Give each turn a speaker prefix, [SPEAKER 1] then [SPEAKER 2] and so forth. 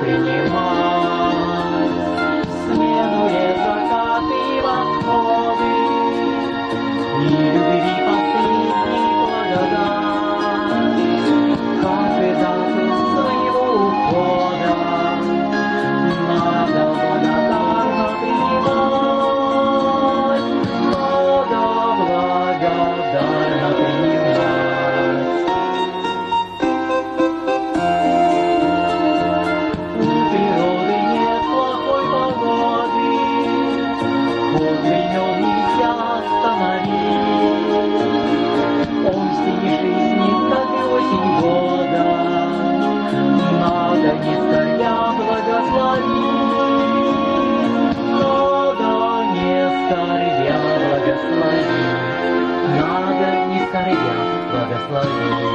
[SPEAKER 1] принимать. Следует закаты и восходы, и любви последней благодать. Каждый даты своего ухода надо благодарно принимать, надо благодарно принимать. У природы нет плохой погоды, ход времен нельзя остановить. Он синейший снит, как и осень года, надо не скорбя благословить, надо не скорбя благословить, надо не скорбя благословить.